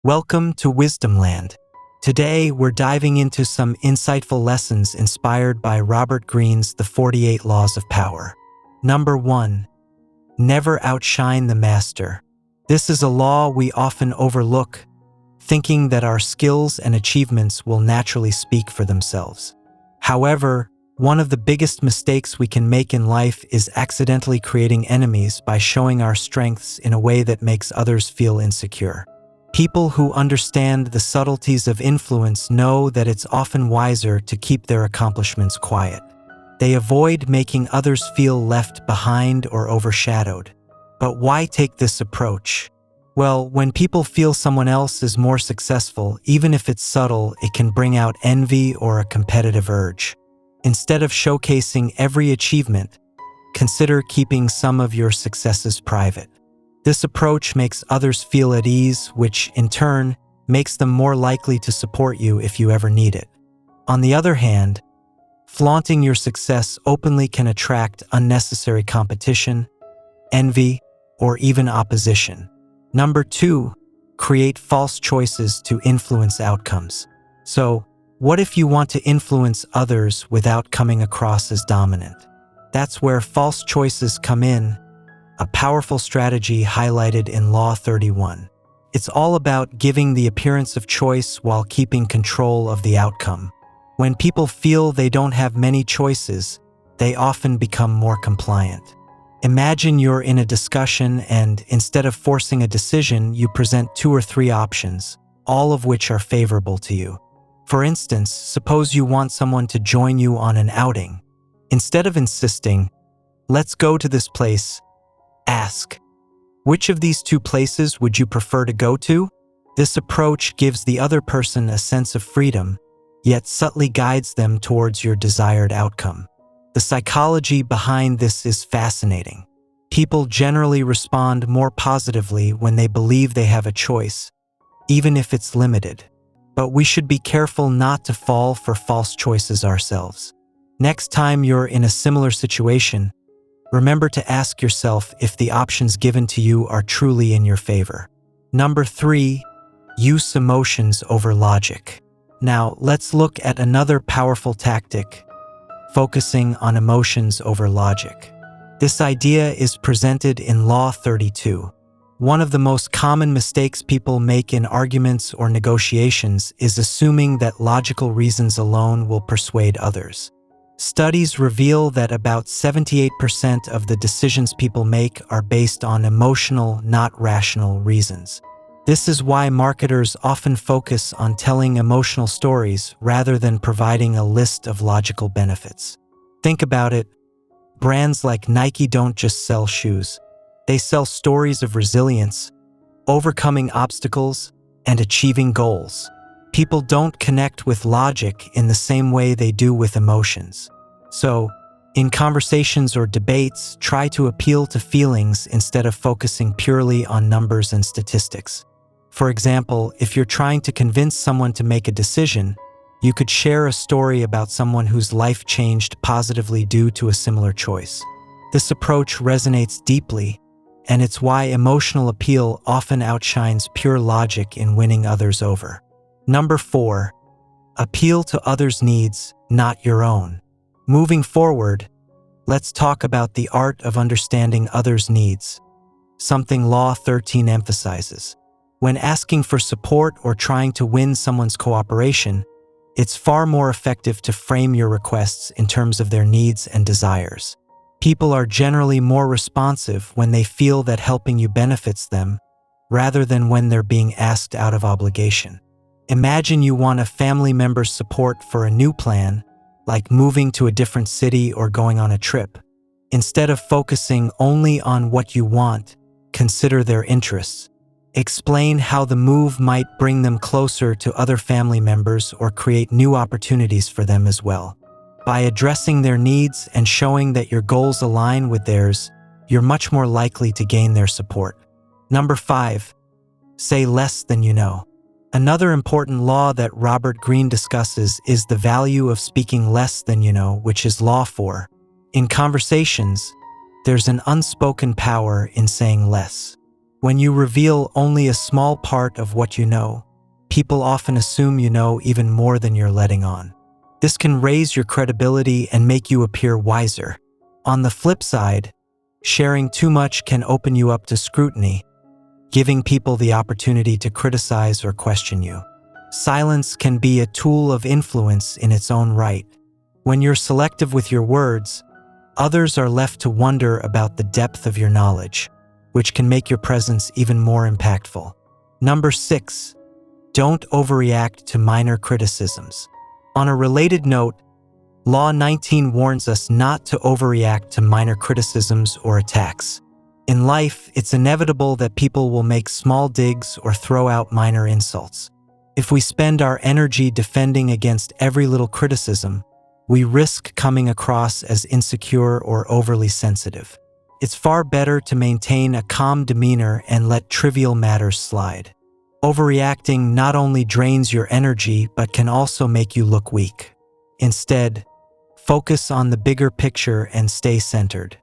Welcome to WisdomLand. Today, we're diving into some insightful lessons inspired by Robert Greene's The 48 Laws of Power. Number 1. Never outshine the master. This is a law we often overlook, thinking that our skills and achievements will naturally speak for themselves. However, one of the biggest mistakes we can make in life is accidentally creating enemies by showing our strengths in a way that makes others feel insecure. People who understand the subtleties of influence know that it's often wiser to keep their accomplishments quiet. They avoid making others feel left behind or overshadowed. But why take this approach? Well, when people feel someone else is more successful, even if it's subtle, it can bring out envy or a competitive urge. Instead of showcasing every achievement, consider keeping some of your successes private. This approach makes others feel at ease, which, in turn, makes them more likely to support you if you ever need it. On the other hand, flaunting your success openly can attract unnecessary competition, envy, or even opposition. Number 2, create false choices to influence outcomes. So, what if you want to influence others without coming across as dominant? That's where false choices come in, a powerful strategy highlighted in Law 31. It's all about giving the appearance of choice while keeping control of the outcome. When people feel they don't have many choices, they often become more compliant. Imagine you're in a discussion and, instead of forcing a decision, you present 2 or 3 options, all of which are favorable to you. For instance, suppose you want someone to join you on an outing. Instead of insisting, "Let's go to this place," ask, "Which of these 2 places would you prefer to go to?" This approach gives the other person a sense of freedom, yet subtly guides them towards your desired outcome. The psychology behind this is fascinating. People generally respond more positively when they believe they have a choice, even if it's limited. But we should be careful not to fall for false choices ourselves. Next time you're in a similar situation, remember to ask yourself if the options given to you are truly in your favor. Number 3, use emotions over logic. Now, let's look at another powerful tactic, focusing on emotions over logic. This idea is presented in Law 32. One of the most common mistakes people make in arguments or negotiations is assuming that logical reasons alone will persuade others. Studies reveal that about 78% of the decisions people make are based on emotional, not rational reasons. This is why marketers often focus on telling emotional stories rather than providing a list of logical benefits. Think about it. Brands like Nike don't just sell shoes. They sell stories of resilience, overcoming obstacles, and achieving goals. People don't connect with logic in the same way they do with emotions. So, in conversations or debates, try to appeal to feelings instead of focusing purely on numbers and statistics. For example, if you're trying to convince someone to make a decision, you could share a story about someone whose life changed positively due to a similar choice. This approach resonates deeply, and it's why emotional appeal often outshines pure logic in winning others over. Number 4, appeal to others' needs, not your own. Moving forward, let's talk about the art of understanding others' needs, something Law 13 emphasizes. When asking for support or trying to win someone's cooperation, it's far more effective to frame your requests in terms of their needs and desires. People are generally more responsive when they feel that helping you benefits them, rather than when they're being asked out of obligation. Imagine you want a family member's support for a new plan, like moving to a different city or going on a trip. Instead of focusing only on what you want, consider their interests. Explain how the move might bring them closer to other family members or create new opportunities for them as well. By addressing their needs and showing that your goals align with theirs, you're much more likely to gain their support. Number 5, say less than you know. Another important law that Robert Greene discusses is the value of speaking less than you know, which is Law 4. In conversations, there's an unspoken power in saying less. When you reveal only a small part of what you know, people often assume you know even more than you're letting on. This can raise your credibility and make you appear wiser. On the flip side, sharing too much can open you up to scrutiny, giving people the opportunity to criticize or question you. Silence can be a tool of influence in its own right. When you're selective with your words, others are left to wonder about the depth of your knowledge, which can make your presence even more impactful. Number 6, don't overreact to minor criticisms. On a related note, Law 19 warns us not to overreact to minor criticisms or attacks. In life, it's inevitable that people will make small digs or throw out minor insults. If we spend our energy defending against every little criticism, we risk coming across as insecure or overly sensitive. It's far better to maintain a calm demeanor and let trivial matters slide. Overreacting not only drains your energy but can also make you look weak. Instead, focus on the bigger picture and stay centered.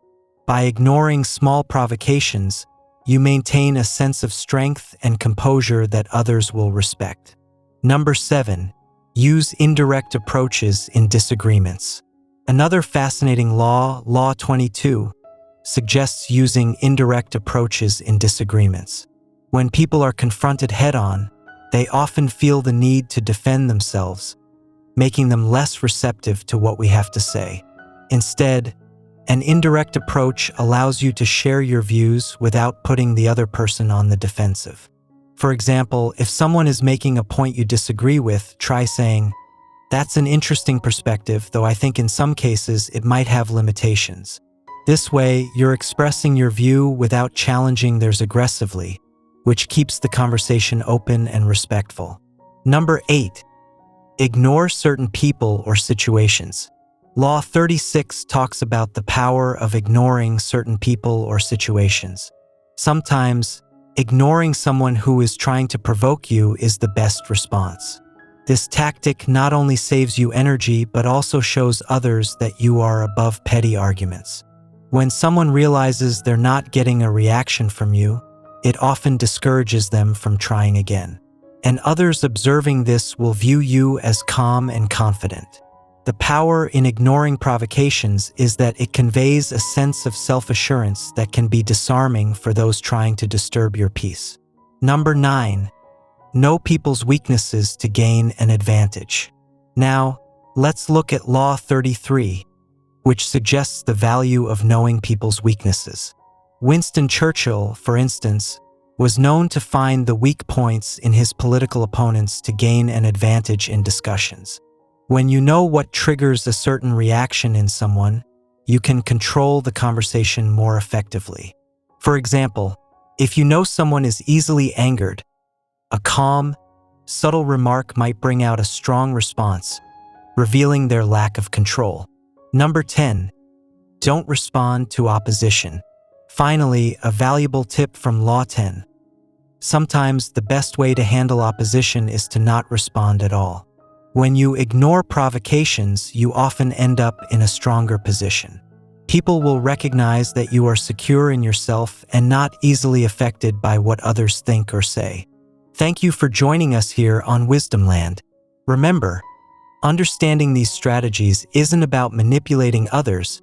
By ignoring small provocations, you maintain a sense of strength and composure that others will respect. Number 7, use indirect approaches in disagreements. Another fascinating law, Law 22, suggests using indirect approaches in disagreements. When people are confronted head-on, they often feel the need to defend themselves, making them less receptive to what we have to say. Instead, an indirect approach allows you to share your views without putting the other person on the defensive. For example, if someone is making a point you disagree with, try saying, "That's an interesting perspective, though I think in some cases it might have limitations." This way, you're expressing your view without challenging theirs aggressively, which keeps the conversation open and respectful. Number 8, ignore certain people or situations. Law 36 talks about the power of ignoring certain people or situations. Sometimes, ignoring someone who is trying to provoke you is the best response. This tactic not only saves you energy but also shows others that you are above petty arguments. When someone realizes they're not getting a reaction from you, it often discourages them from trying again. And others observing this will view you as calm and confident. The power in ignoring provocations is that it conveys a sense of self-assurance that can be disarming for those trying to disturb your peace. Number 9, know people's weaknesses to gain an advantage. Now, let's look at Law 33, which suggests the value of knowing people's weaknesses. Winston Churchill, for instance, was known to find the weak points in his political opponents to gain an advantage in discussions. When you know what triggers a certain reaction in someone, you can control the conversation more effectively. For example, if you know someone is easily angered, a calm, subtle remark might bring out a strong response, revealing their lack of control. Number 10, don't respond to opposition. Finally, a valuable tip from Law 10. Sometimes the best way to handle opposition is to not respond at all. When you ignore provocations, you often end up in a stronger position. People will recognize that you are secure in yourself and not easily affected by what others think or say. Thank you for joining us here on WisdomLand. Remember, understanding these strategies isn't about manipulating others,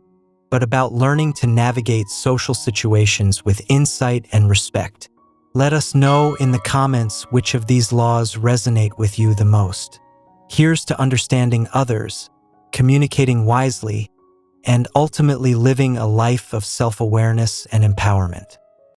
but about learning to navigate social situations with insight and respect. Let us know in the comments which of these laws resonate with you the most. Here's to understanding others, communicating wisely, and ultimately living a life of self-awareness and empowerment.